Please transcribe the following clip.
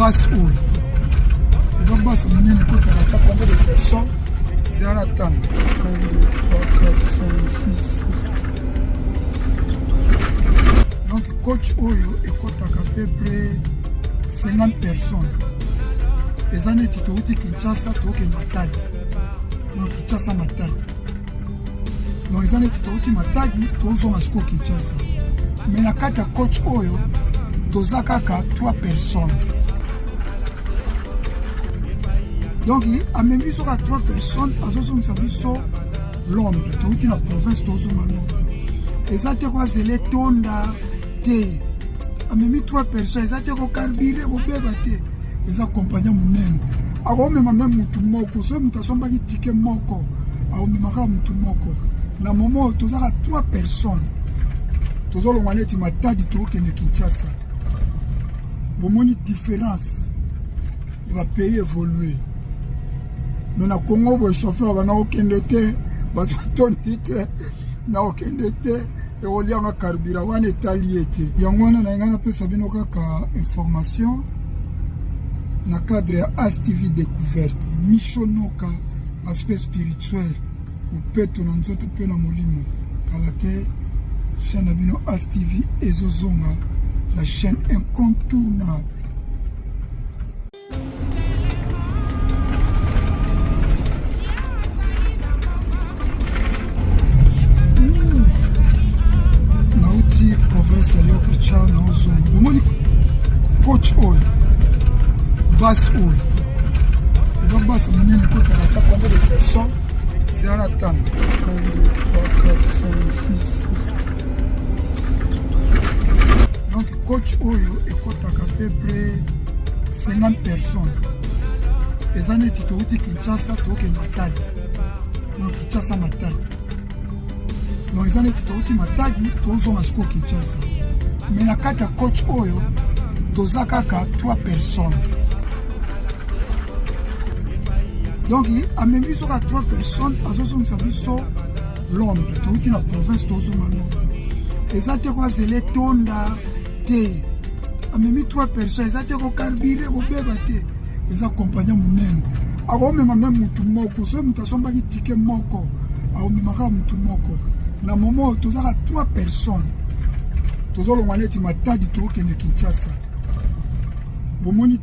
basse oyo eza basse monene ekotaka ata combien de personnes eza na ntango. Donc coach oyo ekotaka peu près 50 personnes. Eza neti touti Kinshasa toke Matadi. Donc Kinshasa Matadi. Donc eza neti touti Matadi tozonga siko Kinshasa. Mais na kati ya coach oyo toza kaka 3 personnes. Donc amemi soka 3 personnes azozongisa biso Londres. Touti na province tozonga Londres. Eza te kwa zele tonda te. Amemi 3 personnes eza te ko carburé ko beba te. Eza compagnie munene. Akomema même mutu moko, so mutu asombaki ticket moko. Akomemaka mutu moko. Na moment tozaka 3 personnes. Tozolongwa neti Matadi tokende Kinshasa. Bomoni différence. Il va payer évoluer. Mais na Congo bo chauffeur bana okende te, ba tondi te, na okende te. Et on a carburant wana etaliete. Yango na ngana pesa bino kaka information. Na cadre ya ASTV découverte mishonoka aspect spirituel upeto na nzoto pe na molimo kalate chaîne bino ASTV ezozonga la chaîne incontournable. Nauti province ya Yokicha na ozonga momoni coach oil basse oil eza basse monene ekotaka ata combien de personnes eza na ntango. Donc coach oyo ekotaka peu près 50 personnes. Eza neti touti Kinshasa toke Matadi. Donc Kinshasa Matadi. Donc eza neti touti Matadi tozonga siko Kinshasa. Mais na kati ya coach oyo toza kaka 3 personnes. Donc, amemi soka 3 personnes, azozongisa biso Londres, touti na province tozonga Londres. Eza te kwa zele tonda te. Amemi 3 personnes, eza te ko carburé ko beba te. Eza compagnie munene. Akomema même mutu moko, so mutu asombaki ticket moko. Akomemaka mutu moko. Na moment tozaka 3 personnes. Tozolongwa neti Matadi tokende Kinshasa. Bomoni